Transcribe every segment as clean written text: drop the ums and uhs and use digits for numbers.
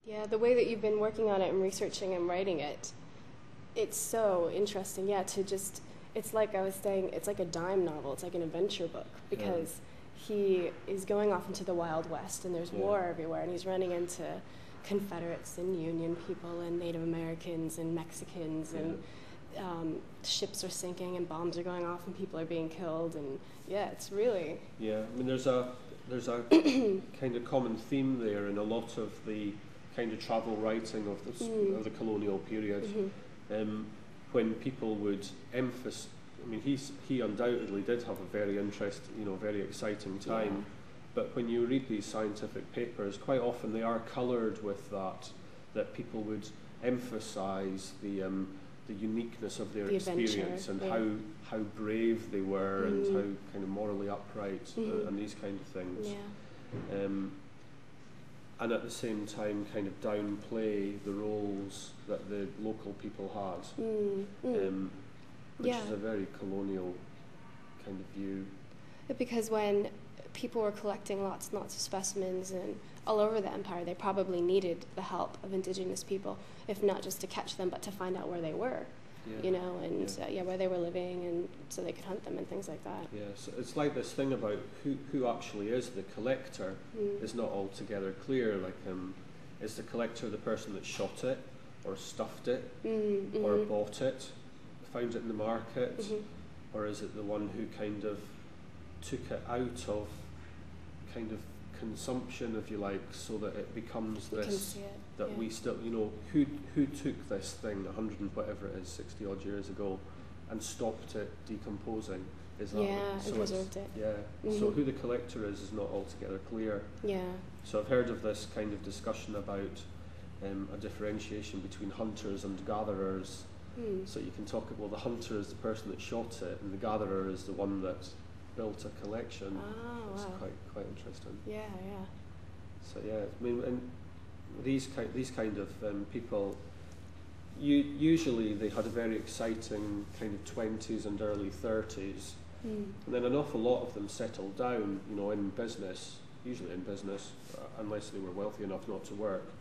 Yeah, the way that you've been working on it and researching and writing it, it's so interesting. Yeah, to just, it's like I was saying, it's like a dime novel. It's like an adventure book because he is going off into the Wild West and there's war everywhere and he's running into Confederates and Union people and Native Americans and Mexicans and ships are sinking and bombs are going off and people are being killed and it's really... Yeah, I mean there's a kind of common theme there in a lot of the kind of travel writing of of the colonial period. When people would emphasize, I mean, he undoubtedly did have a very interesting, very exciting time. But when you read these scientific papers, quite often they are coloured with that people would emphasise the uniqueness of their experience and how brave they were and how kind of morally upright and these kind of things. And at the same time kind of downplay the roles that the local people had, which is a very colonial kind of view. Because when people were collecting lots and lots of specimens and all over the empire, they probably needed the help of indigenous people, if not just to catch them, but to find out where they were, where they were living, and so they could hunt them and things like that. Yeah, so it's like this thing about who actually is the collector is not altogether clear. Like, is the collector the person that shot it, or stuffed it, or bought it, found it in the market, or is it the one who kind of took it out of kind of consumption, if you like, so that it becomes this that we still, who took this thing 100 and whatever it is, 60 odd years ago, and stopped it decomposing? Is that and preserved it. So who the collector is not altogether clear. So I've heard of this kind of discussion about a differentiation between hunters and gatherers. So you can talk about, the hunter is the person that shot it, and the gatherer is the one that built a collection. It's quite interesting. So I mean, and these kind of people, usually they had a very exciting kind of 20s and early 30s, and then an awful lot of them settled down, in business, usually in business, unless they were wealthy enough not to work.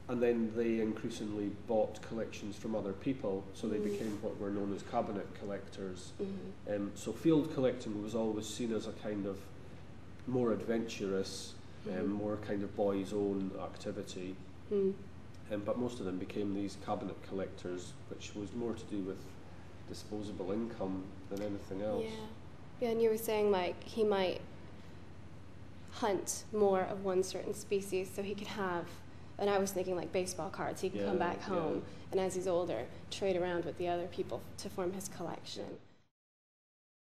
And then they increasingly bought collections from other people, so they became what were known as cabinet collectors. So field collecting was always seen as a kind of more adventurous, more kind of boys' own activity. But most of them became these cabinet collectors, which was more to do with disposable income than anything else. Yeah, and you were saying like he might hunt more of one certain species so he could have, and I was thinking like baseball cards, he could come back home and as he's older trade around with the other people to form his collection.